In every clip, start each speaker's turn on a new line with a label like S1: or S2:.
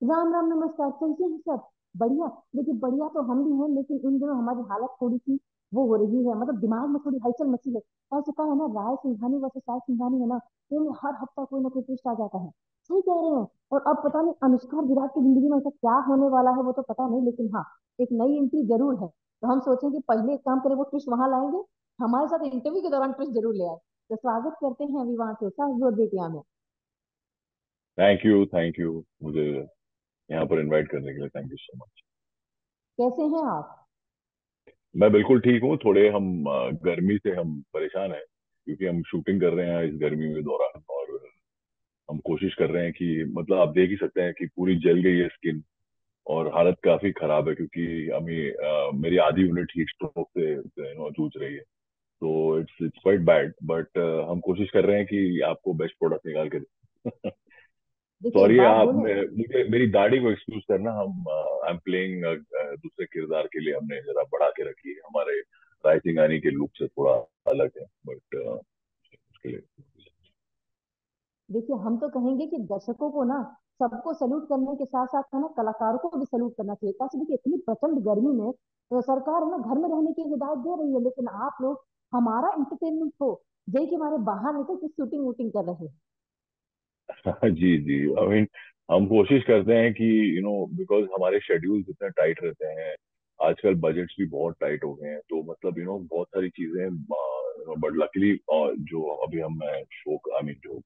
S1: राम राम, नमस्कार। कैसे हैं सब? बढ़िया। देखिए, बढ़िया तो हम भी हैं, लेकिन इन दिनों हमारी हालत थोड़ी सी वो हो रही है, मतलब दिमाग में थोड़ी हलचल मची है। ऐसे कहा है ना, राय सिंघानी वैसे साय सिंघानी है ना। तो हर हफ्ता कोई ना कोई ट्विस्ट आ जाता है। सही कह रहे हैं। और अब पता नहीं अनुष्का और विराट की जिंदगी में ऐसा क्या होने वाला है, वो तो पता नहीं, लेकिन हाँ, एक नई एंट्री जरूर है। तो हम सोचें कि पहले एक काम करें, वो ट्विस्ट वहां लाएंगे, हमारे साथ इंटरव्यू के दौरान ट्विस्ट जरूर ले आए। तो स्वागत करते हैं अभी वहां से सास जोर बेटिया में।
S2: थैंक यू मुझे यहाँ पर इनवाइट करने के लिए। Thank you so much.
S1: कैसे हैं आप?
S2: मैं बिल्कुल ठीक हूँ। थोड़े हम गर्मी से हम परेशान हैं क्योंकि हम शूटिंग कर रहे हैं इस गर्मी में दौरान। और हम कोशिश कर रहे हैं कि मतलब आप देख ही सकते हैं कि पूरी जल गई है स्किन। और हालत काफी खराब है क्योंकि हमें मेरी आधी यूनिट हीट स्ट्रोक से जूझ रही है। तो it's it's quite bad but हम कोशिश कर रहे हैं कि आपको बेस्ट प्रोडक्ट निकाल के दें।
S1: देखिए, एक
S2: सॉरी
S1: बात
S2: आप
S1: बोले।
S2: मुझे मेरी दाढ़ी को एक्सक्यूज करना। हम आई एम प्लेइंग दूसरे किरदार के लिए हमने जरा बढ़ा के रखी है। हमारे राइटिंग आने के लुक से थोड़ा अलग है बट उसके लिए।
S1: देखिए, हम तो कहेंगे कि दर्शकों को ना, सबको सैल्यूट करने के साथ साथ है ना, कलाकारों को भी सैल्यूट करना चाहिए। कैसे? देखिए, इतनी प्रचंड गर्मी में तो सरकार है ना घर में रहने की हिदायत दे रही है, लेकिन आप लोग हमारा इंटरटेनमेंट हो जय कि हमारे बाहर निकल के शूटिंग वूटिंग कर रहे हैं।
S2: जी जी। आई मीन हम कोशिश करते हैं कि बिकॉज हमारे शेड्यूल्स इतने टाइट रहते हैं। आजकल बजट्स भी बहुत टाइट हो गए हैं तो मतलब बहुत सारी चीजें। बट लकीली जो अभी हम शो आई मीन जो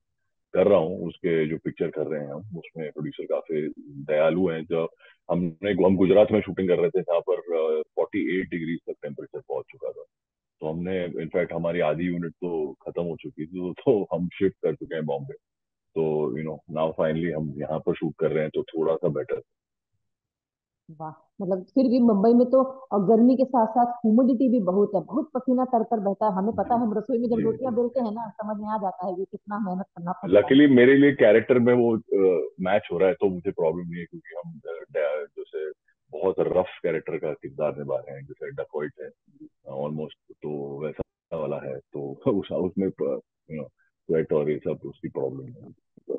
S2: कर रहा हूँ उसके जो पिक्चर कर रहे हैं हम उसमें प्रोड्यूसर काफी दयालु हैं। जो हम गुजरात में शूटिंग कर रहे थे जहाँ पर 48 डिग्री तक टेम्परेचर पहुंच चुका था। तो हमने इनफैक्ट हमारी आधी यूनिट तो खत्म हो चुकी थी तो हम शिफ्ट कर चुके हैं बॉम्बे। तो नाउ फाइनली हम यहाँ पर शूट कर रहे हैं तो थोड़ा सा बेटर।
S1: वाह। मतलब फिर भी मुंबई में तो और गर्मी के साथ साथ ह्यूमिडिटी भी बहुत है, बहुत पसीना तर तर बहता है। हमें पता
S2: जी
S1: है, हम रसोई में जब
S2: जी
S1: रोटियां
S2: जी।
S1: बेलते हैं ना, समझ में आ जाता है कि कितना मेहनत करना पड़ता है।
S2: लकीली मेरे लिए कैरेक्टर में वो मैच हो रहा है तो मुझे प्रॉब्लम नहीं है क्योंकि हम जैसे बहुत रफ कैरेक्टर का किरदार निभा रहे हैं जैसे डकॉइट है ऑलमोस्ट। तो वैसा वाला है तो उसमें स्वेट और ये सब उसकी प्रॉब्लम है तो।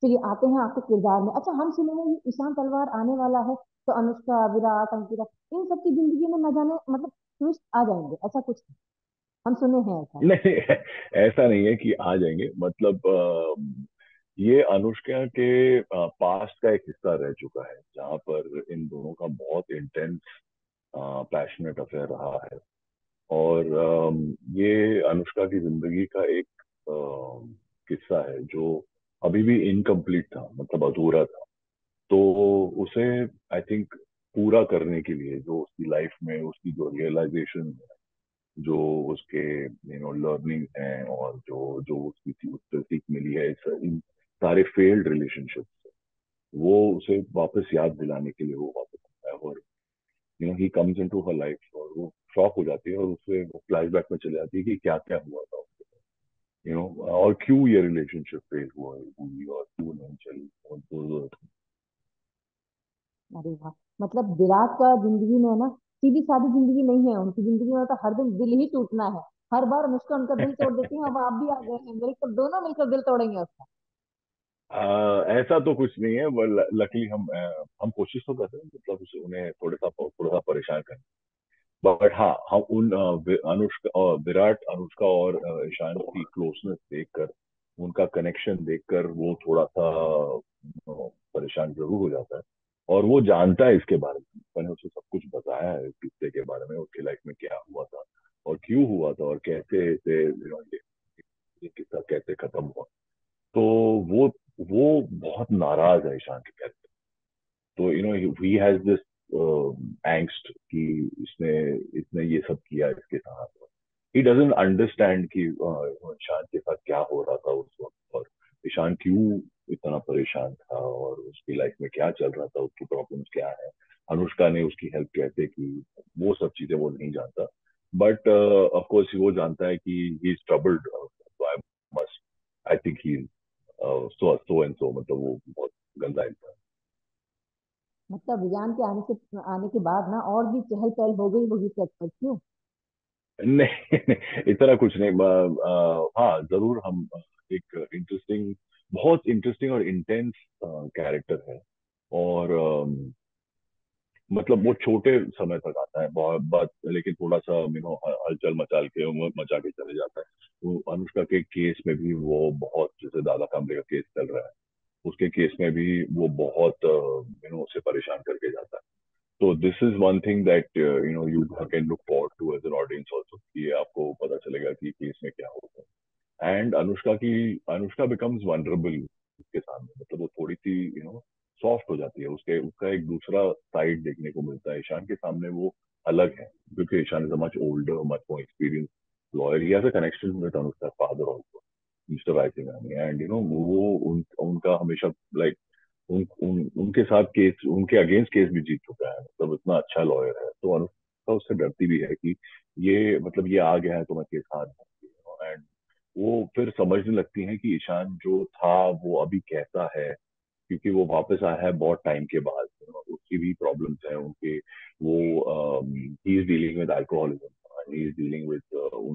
S1: चलिए, आते हैं आपके किरदार में। अच्छा, हम सुने हैं ये ईशान तलवार आने वाला है, तो अनुष्का, विराट, अंकिता, इन सबकी जिंदगी में न जाने मतलब ट्विस्ट आ जाएंगे, ऐसा कुछ हम सुने हैं ऐसा।
S2: नहीं ऐसा नहीं है कि आ जाएंगे मतलब ये अनुष्का के पास्ट का एक हिस्सा रह चुका है जहाँ पर इन दोनों का बहुत इंटेंस पैशनेट अफेयर रहा है। और ये अनुष्का की जिंदगी का एक किस्सा है जो अभी भी इनकम्प्लीट था मतलब अधूरा था। तो उसे आई थिंक पूरा करने के लिए जो उसकी लाइफ में उसकी जो रियलाइजेशन जो उसके लर्निंग हैं और जो जो उससे सीख मिली है इन सारे फेल्ड रिलेशनशिप वो उसे वापस याद दिलाने के लिए वो वापस आता है। और he comes into her life और वो शॉक हो जाती है और उससे फ्लैशबैक में चले जाती है कि क्या क्या हुआ था और क्यों ये रिलेशनशिप फेल हुई और क्यों नहीं चली और
S1: अरे वाह। मतलब विराट का जिंदगी में है ना, सीधी सादी जिंदगी नहीं है उनकी जिंदगी में, तो हर दिन दिल ही टूटना है। हर बार अनुष्का उनका दिल तोड़ देती है। अब आप भी आ गए हैं, मेरे को दोनों मिलकर दिल तोड़ेंगे उसका।
S2: ऐसा तो कुछ नहीं है। लकीली हम कोशिश तो करते हैं मतलब उन्हें थोड़ा सा परेशान करें। बट हाँ हम उन अनुष्का और विराट अनुष्का और ईशान की क्लोजनेस देखकर उनका कनेक्शन देखकर वो थोड़ा सा परेशान जरूर हो जाता है। और वो जानता है इसके बारे में। मैंने उसे सब कुछ बताया है इस किस्से के बारे में उसकी लाइफ में क्या हुआ था और क्यों हुआ था और कैसे इसे ये किस्सा कैसे खत्म हुआ। तो वो वो बहुत नाराज है ईशान के कैरेक्टर। तो ही हैज दिस एंग्स्ट कि इसने इसने ये सब किया इसके साथ। ही डजंट अंडरस्टैंड कि ईशान के साथ क्या हो रहा था उस वक्त और ईशान क्यों इतना परेशान था और उसकी लाइफ में क्या चल रहा था उसकी प्रॉब्लम्स क्या है अनुष्का ने उसकी हेल्प कैसे की। वो सब चीजें वो नहीं जानता। बट ऑफ कोर्स वो जानता है कि he is troubled. I must I think he so so and so मतलब वो बहुत गंदा इंसान।
S1: मतलब रियान के आने के बाद ना और भी चहल पहल हो गई होगी सेट पर, क्यों?
S2: नहीं इतना कुछ नहीं। हाँ जरूर हम एक इंटरेस्टिंग बहुत इंटरेस्टिंग और इंटेंस कैरेक्टर है और मतलब वो छोटे समय तक आता है बहुत बात, लेकिन थोड़ा सा हलचल मचाल के मचा के चले जाता है। तो अनुष्का के केस में भी वो बहुत, जैसे दादा कामरे का केस चल रहा है, उसके केस में भी वो बहुत उसे परेशान करके जाता है। तो this is one thing that you can look forward to as an audience also, कि आपको पता चलेगा कि केस में क्या होता है। एंड अनुष्का बिकम्स वनरेबल उसके सामने, मतलब वो थोड़ी सी सॉफ्ट हो जाती है, उसके उसका एक दूसरा साइड देखने को मिलता है। ईशान के सामने वो अलग है, क्योंकि Ishaan is a much older, much more experience lawyer, he has a connection with Anushka father also, mister Rai Singhani. And वो उनका हमेशा लाइक उनके साथ केस, उनके अगेंस्ट केस भी जीत चुका है, मतलब इतना अच्छा लॉयर है। तो अनुष्का उससे डरती भी है कि ये मतलब ये आ गया है तो मैं केस हार जाऊंगी। एंड वो फिर समझने लगती हैं कि ईशान जो था वो अभी कैसा है, क्योंकि वो वापस आया है बहुत टाइम के बाद। उसकी भी प्रॉब्लम्स हैं उनके, वो he is dealing with alcoholism, he is dealing with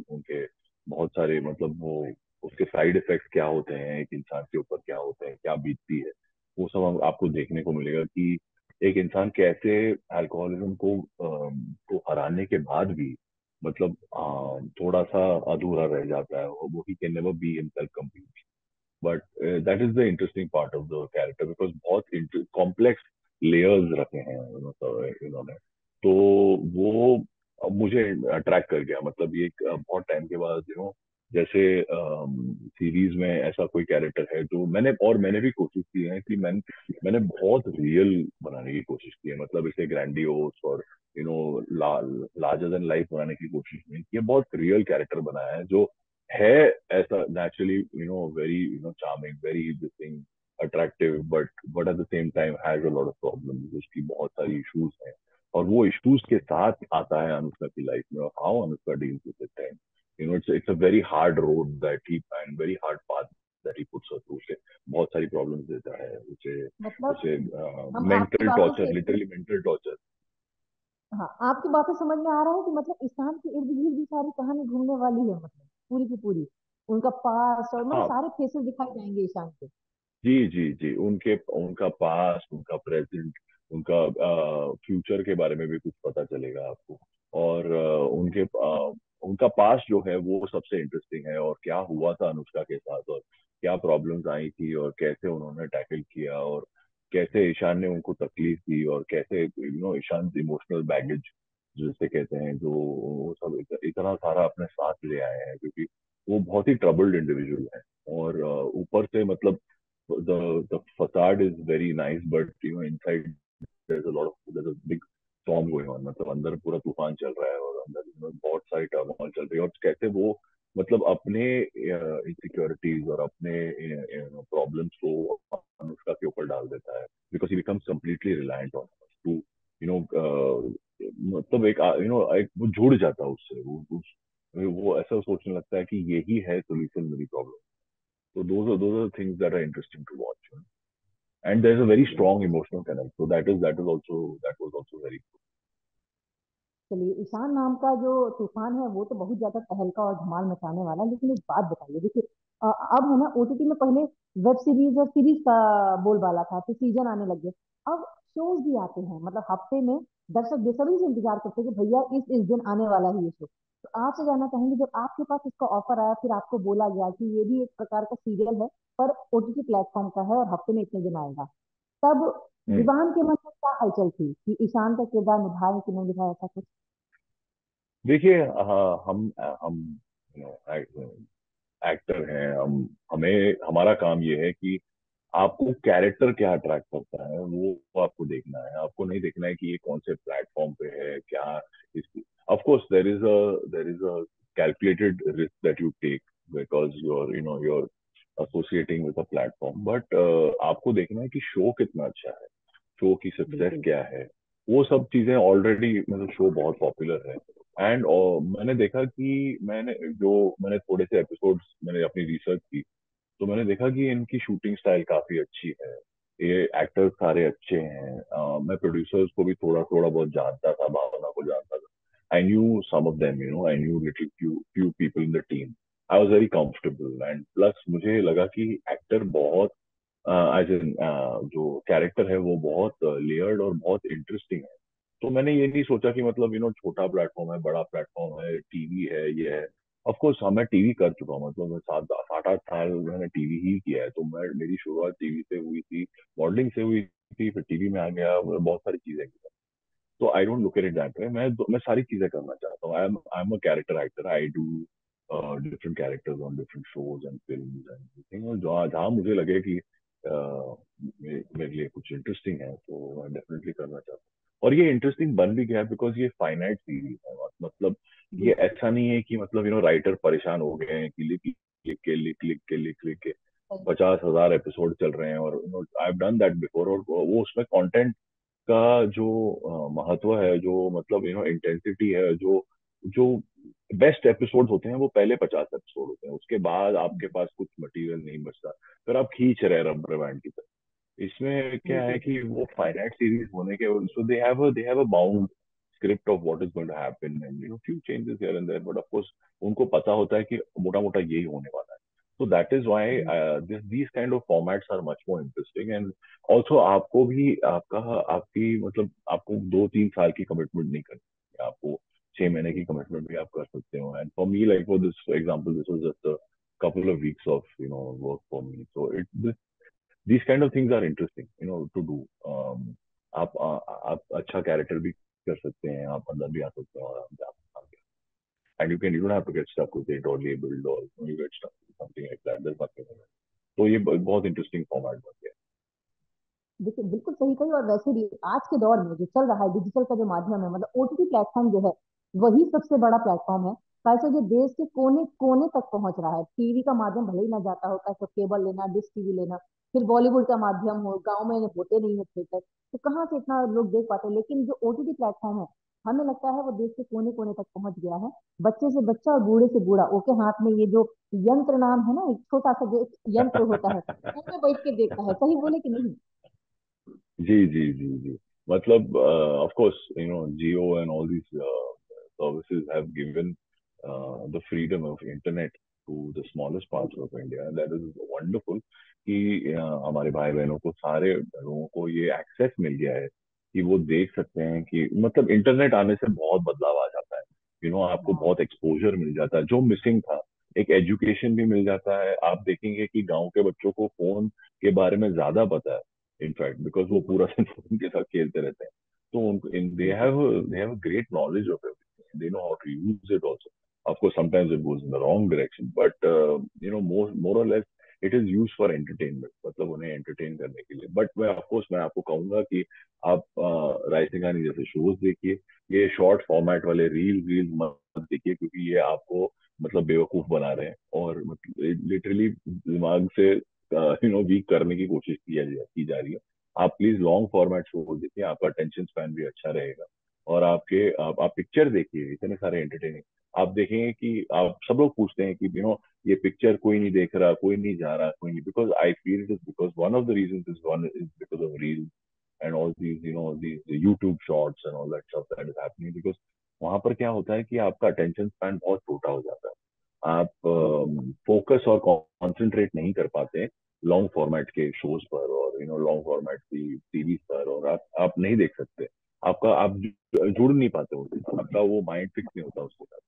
S2: उनके बहुत सारे, मतलब वो उसके साइड इफेक्ट्स क्या होते हैं, एक इंसान के ऊपर क्या होते हैं, क्या बीतती है, वो सब आपको देखने को मिलेगा कि एक इंसान कैसे अल्कोहलिज्म को हराने के बाद भी मतलब थोड़ा सा अधूरा रह जाता है, वो he can never be himself complete. But that is the interesting part of the character, because बहुत कॉम्प्लेक्स लेयर्स रखे हैं इन्होंने। तो वो मुझे अट्रैक्ट कर गया, मतलब ये एक बहुत टाइम के बाद जैसे सीरीज में ऐसा कोई कैरेक्टर है जो मैंने भी कोशिश की है कि मैंने बहुत रियल बनाने की कोशिश की है, मतलब इसे ग्रैंडियोस और लार्जर देन लाइफ बनाने की कोशिश नहीं की है, बहुत रियल कैरेक्टर बनाया है जो है ऐसा naturally very charming, very this thing attractive, but at the same time has a lot of problems, उसकी बहुत सारी इश्यूज हैं। और वो इश्यूज के साथ आता है अनुष्का की लाइफ में, और how Anushka deals with it. And it's a very hard road that he, and very hard path that he puts her through, उसे बहुत सारी प्रॉब्लम्स देता है, उसे
S1: मतलब
S2: उसे
S1: हम आपकी
S2: मेंटल
S1: बातों
S2: टॉर्चर,
S1: से,
S2: लिटरली मेंटल टॉर्चर।
S1: हाँ आपकी बातें समझ में आ रहा है कि मतलब ईशान के इर्द गिर्द भी सारी कहानी घूमने वाली है, मतलब पूरी की पूरी उनका पास और मतलब
S2: हाँ,
S1: सारे फेसेस दिखाई जाएंगे ईशान के।
S2: जी जी जी, उनके उनका पास्ट, उनका प्रेजेंट, उनका फ्यूचर के बारे में भी कुछ पता चलेगा आपको। और उनका पास्ट जो है वो सबसे इंटरेस्टिंग है, और क्या हुआ था अनुष्का के साथ, और क्या प्रॉब्लम्स आई थी, और कैसे उन्होंने टैकल किया, और कैसे ईशान ने उनको तकलीफ दी, और कैसे ईशान इमोशनल बैगेज जिसे कहते हैं, जो वो सब इतना सारा अपने साथ ले आए हैं, क्योंकि वो बहुत ही ट्रबल्ड इंडिविजुअल है। और ऊपर से मतलब the facade is very nice, but inside there's a big storm going on, मतलब अंदर पूरा तूफान चल रहा है, और अंदर बहुत सारी टर्मोइल चल रही है, और कैसे वो मतलब अपने इनसिक्योरिटीज और अपने प्रॉब्लम्स को अनुष्का के ऊपर डाल देता है, because he becomes completely reliant on to you know मतलब एक एक वो जुड़ जाता है उससे, वो ऐसा सोचने लगता है कि यही है सोल्यूशन मेरी problem. So those are the things that are interesting to watch. And there's a very strong emotional connect. So that was also very good.
S1: चलिए, ईशान नाम का जो तूफान है वो तो बहुत ज्यादा तहलका और धमाल मचाने वाला है, लेकिन एक बात बताइए, देखिए अब है ना ओटीटी में पहले वेब सीरीज और सीरीज का बोलबाला था, फिर सीजन आने लगे, अब शोज भी आते हैं, मतलब हफ्ते में दर्शक बेसब्री से इंतजार करते हैं कि भैया इस दिन आने वाला है ये शो। तो आपसे जानना चाहेंगे, जब आपके पास इसका ऑफर आया, फिर आपको बोला गया कि ये भी एक प्रकार का सीरियल है पर ओटीटी प्लेटफॉर्म का है और हफ्ते में इतने दिन आएगा, तब
S2: हम्म।
S1: विवान के मन में क्या हलचल थी कि ईशान का किरदार निभाया है कि नहीं निभाया, ऐसा कुछ?
S2: देखिए, हम एक्टर हैं, हमें हमारा काम ये है कि आपको कैरेक्टर क्या अट्रैक्ट करता है वो आपको देखना है, आपको नहीं देखना है कि ये कौन से प्लेटफॉर्म पे है क्या। इसकी of course there is a calculated risk that you take, because you're associating with a platform, but आपको देखना है कि शो कितना अच्छा है, शो की सक्सेस
S1: बिल्कुल।
S2: क्या है। वो सब चीजें ऑलरेडी, मतलब शो बहुत पॉपुलर है। एंड मैंने देखा कि मैंने थोड़े से एपिसोड्स मैंने अपनी रिसर्च की, तो मैंने देखा कि इनकी शूटिंग स्टाइल काफी अच्छी है, ये एक्टर्स सारे अच्छे हैं। मैं प्रोड्यूसर्स को भी थोड़ा थोड़ा बहुत जानता था, भावना को जानता था। I knew some of them, I knew little few people in the team. I was very comfortable, and plus मुझे लगा कि एक्टर बहुत एज इन जो कैरेक्टर है वो बहुत लेयर्ड और बहुत इंटरेस्टिंग है। तो मैंने ये नहीं सोचा कि मतलब छोटा प्लेटफॉर्म है, बड़ा प्लेटफॉर्म है, टीवी है, ये है। ऑफ कोर्स हाँ, मैं टीवी कर चुका हूँ, मतलब मैं 7 8 साल मैंने टीवी ही किया है। तो मैं मेरी शुरुआत टीवी से हुई थी, मॉडलिंग से हुई थी, फिर टीवी में आ गया, बहुत सारी चीजें की। तो I don't look at it that way. मैं सारी चीजें करना चाहता हूँ। I am a character actor. I do different characters on different shows and films and everything. और जहाँ जहाँ मुझे लगे कि मेरे लिए कुछ इंटरेस्टिंग है तो मैं डेफिनेटली करना चाहता हूँ। और ये इंटरेस्टिंग बन भी गया बिकॉज ये फाइनाइट सीरीज है। मतलब ये
S1: बिल्कुल
S2: ऐसा नहीं है कि मतलब राइटर परेशान हो गए हैं कि लिख लिख के लिख के
S1: सही।
S2: 50,000 एपिसोड चल रहे हैं। और I have done that before. और वो उसमें कंटेंट का जो महत्व है, जो मतलब इंटेंसिटी है, जो जो बेस्ट एपिसोड होते हैं वो पहले 50 एपिसोड होते हैं। उसके बाद आपके पास कुछ मटेरियल नहीं बचता, फिर आप खींच रहे रबर बैंड की तरह। इसमें क्या है
S1: बिल्कुल
S2: कि वो फाइनाइट सीरीज होने के, so they have a bound script of what is going to happen and few changes here and there, but of course उनको पता होता है कि मोटा मोटा यही होने वाला है। So that is why these kind of formats are much more interesting. And also आपको भी आपका आपकी मतलब आपको 2 3 साल की कमिटमेंट नहीं करनी है। आपको 6 महीने की कमिटमेंट भी आप कर सकते हो। And for me, like for this example, this was just a couple of weeks of work for me. So these kind of things are interesting to do. आप अच्छा कैरेक्टर भी कर सकते हैं, आप अंदर भी आ सकते हैं और आप and you don't have to get stuck with it or labeled or you get stuck with something like that. There's nothing in it. तो ये बहुत इंटरेस्टिंग फॉर्मेट बन गया।
S1: देखिए, बिल्कुल सही कही। और वैसे भी आज के दौर में जो चल रहा है, डिजिटल का जो माध्यम है, मतलब ओटीटी प्लेटफॉर्म जो है, वही सबसे बड़ा प्लेटफॉर्म है। कैसे जो देश के कोने कोने तक पहुंच रहा है। टीवी का माध्यम भले ही ना जाता हो, कैसे केबल लेना, डिश टीवी लेना, फिर बॉलीवुड का माध्यम हो, गांव में होते नहीं है थिएटर, तो कहाँ से इतना लोग देख पाते हैं। लेकिन जो ओटीटी प्लेटफॉर्म है, हमें लगता है वो देश के कोने कोने तक पहुंच गया है। बच्चे से बच्चा और बूढ़े से बूढ़ा, ओके, हाथ में ये जो यंत्र नाम है ना, एक छोटा सा जो एक यंत्र होता है, उसमें बैठ के देखता है। सही बोले कि नहीं?
S2: जी जी जी जी। मतलब of course Jio and all these services have given the freedom of internet to the smallest parts of India, and that is wonderful कि हमारे भाई बहनों को, सारे लोगों को ये एक्सेस मिल गया है कि वो देख सकते हैं। कि मतलब इंटरनेट आने से बहुत बदलाव आ जाता है। आपको
S1: हाँ
S2: बहुत एक्सपोजर मिल जाता है जो मिसिंग था। एक एजुकेशन भी मिल जाता है। आप देखेंगे कि गांव के बच्चों को फोन के बारे में ज्यादा पता है इनफैक्ट, बिकॉज वो
S1: बिल्कुल
S2: पूरा दिन फोन के साथ खेलते रहते हैं। तो उनको
S1: बिल्कुल।
S2: They have great knowledge of everything, they know how to use it also. Of course sometimes it goes in the wrong direction, but more और less it is use for entertainment, मतलब उन्हें एंटरटेन करने के लिए। But मैं of course मैं आपको कहूंगा कि आप राइसिंगानी जैसे शोज देखिए। ये शॉर्ट फॉर्मेट वाले रील मत देखिए, क्योंकि ये आपको मतलब बेवकूफ बना रहे हैं और मतलब लिटरली दिमाग से वीक करने की कोशिश की जा रही है। आप प्लीज लॉन्ग फॉर्मेट शो देखिए, आपका अटेंशन स्पैन भी अच्छा रहेगा। और आप पिक्चर देखिए, इतने सारे एंटरटेनिंग आप देखेंगे कि आप सब लोग पूछते हैं कि ये पिक्चर कोई नहीं देख रहा, कोई नहीं जा रहा, कोई नहीं। Because I feel it is because one of the reason is because of reel and all these YouTube shorts and all that stuff that is happening. Because वहां पर क्या होता है कि आपका अटेंशन स्पैन बहुत छोटा हो जाता है। आप फोकस और कंसंट्रेट नहीं कर पाते लॉन्ग फॉर्मेट के शोज पर और लॉन्ग फॉर्मेट की सीरीज पर। और आप नहीं देख सकते। आप जुड़ नहीं पाते उनके साथ, आपका वो माइंड फिक्स नहीं होता उसके साथ।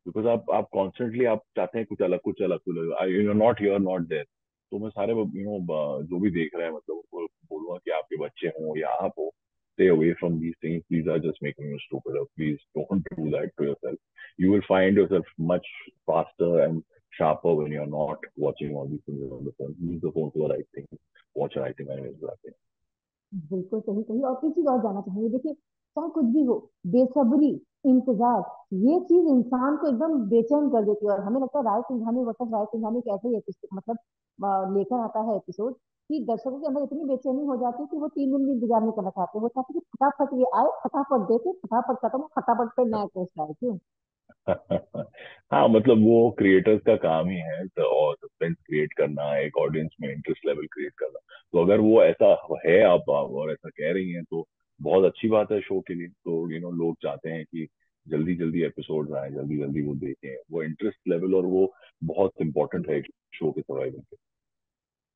S2: बिकॉज आप कॉन्स्टेंटली आप चाहते हैं कुछ अलग कुछ अलग कुछ अलग, नॉट हियर नॉट देयर। तो मैं सारे जो भी देख रहे हैं मतलब उनको बोलूंगा कि आपके बच्चे हों या आप हो, stay away from these things. These are just making you stupid. Please don't do that to yourself. You will find yourself much faster and sharper when you're not watching all these things on the phone. Use the phone for the right thing. Watch the right thing and it's right.
S1: बिल्कुल सही कही। और एक चीज और जानना चाहेंगे, देखिए, चाहे कुछ भी हो, बेसब्री, इंतजार, ये चीज इंसान को एकदम बेचैन कर देती है। और हमें लगता है राय सिंघानी वर्सेस राय सिंघानी एक ऐसे ही एपिसोड, मतलब लेकर आता है एपिसोड, कि दर्शकों के अंदर इतनी बेचैनी हो जाती है कि वो 3 दिन भी इंतजार नहीं करना चाहते। वो चाहते हैं कि फटाफट ये आए, फटाफट देखे, फटाफट खत्म हो, फटाफट पे नया टेस्ट आए। क्यों?
S2: हाँ, मतलब वो क्रिएटर्स का काम ही है तो, और सस्पेंस क्रिएट करना, एक ऑडियंस में इंटरेस्ट लेवल क्रिएट करना। तो अगर वो ऐसा है आप और ऐसा कह रही हैं तो बहुत अच्छी बात है शो के लिए। तो लोग चाहते हैं कि जल्दी जल्दी एपिसोड आए, जल्दी जल्दी वो देखें। वो इंटरेस्ट लेवल और वो बहुत इंपॉर्टेंट है शो के सर्वाइवल के।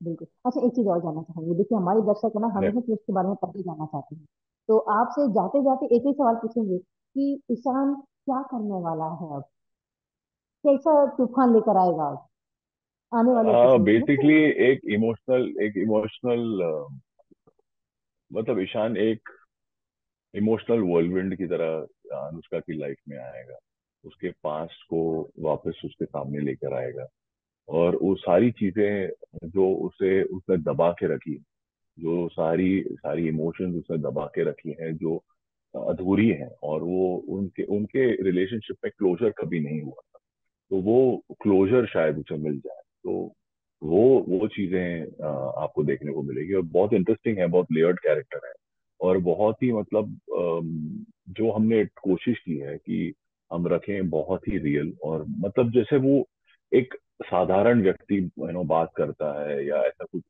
S1: बिल्कुल। अच्छा, एक चीज और जानना चाहेंगे, देखिए हमारे दर्शक है ना
S2: ने-
S1: हमेशा से उसके बारे में पढ़ते जानना चाहते हैं। तो आपसे जाते जाते एक ही सवाल पूछेंगे कि ईशान क्या करने वाला है अब, कैसा तूफान लेकर आएगा अब आने वाले एपिसोड में तो।
S2: बेसिकली एक इमोशनल मतलब ईशान एक इमोशनल वर्लविंड की तरह अनुष्का की लाइफ में आएगा, उसके पास्ट को वापस उसके सामने लेकर आएगा। और वो सारी चीजें जो उसे उसने दबा के रखी, जो सारी सारी इमोशंस उसने दबा के रखी हैं, जो अधूरी हैं, और वो उनके उनके रिलेशनशिप में क्लोजर कभी नहीं हुआ, तो वो क्लोजर शायद उसे मिल जाए। तो वो वो चीजें आपको देखने को मिलेगी, और बहुत इंटरेस्टिंग है, बहुत लेयर्ड कैरेक्टर है। और बहुत ही मतलब जो हमने कोशिश की है कि हम रखें बहुत ही रियल, और मतलब जैसे वो एक साधारण व्यक्ति बात करता है, या ऐसा कुछ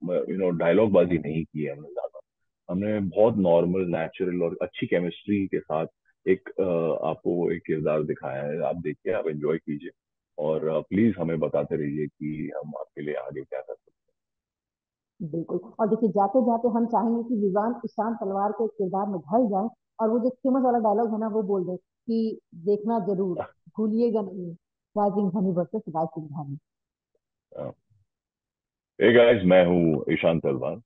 S2: डायलॉग बाजी नहीं की है हमने ज्यादा। हमने बहुत नॉर्मल, नेचुरल और अच्छी केमिस्ट्री के साथ एक आपको एक किरदार दिखाया है। आप देखिए, आप एंजॉय कीजिए, और प्लीज हमें बताते रहिए कि हम आपके लिए आगे क्या कर सकते
S1: बिल्कुल। और देखिए जाते जाते हम चाहेंगे कि विवान ईशान तलवार के किरदार में ढल जाए, और वो जो फेमस वाला डायलॉग है ना वो बोल दे कि देखना जरूर, भूलिएगा नहीं, राइजिंग धनी वर्सेस राइजिंग धनी।
S2: हैं। हे गाइस, मैं हूँ ईशान तलवार।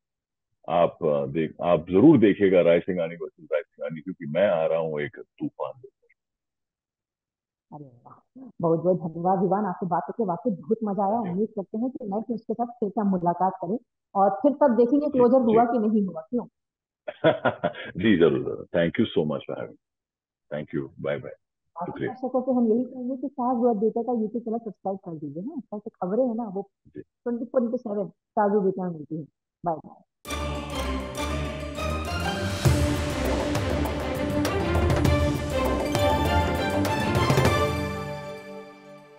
S2: आप जरूर देखिएगा राइसिंग आनी वर्सेस राइसिंग आनी, क्योंकि मैं आ रहा हूँ एक तूफान
S1: अरे वाह, बहुत बहुत धन्यवाद विवान, आपसे बात करके वाकई बहुत मजा आया।
S2: लेकर।
S1: उम्मीद करते हैं कि नेक्स्ट उसके साथ फिर से हम मुलाकात करें, और फिर तब देखेंगे
S2: जी
S1: क्लोजर
S2: जी।
S1: हुआ कि नहीं हुआ, क्यों।
S2: जी जरूर जरूर, thank you so much for having. Thank you, bye bye.
S1: बाकी
S2: शुक्रिया।
S1: दर्शकों से हम यही कहेंगे कि सास और बेटे का यूट्यूब चैनल सब्सक्राइब कर दीजिए ना, ऐसे खबरें है ना वो
S2: जी।
S1: 24/7 साजू बेटा मिलती है। Bye bye.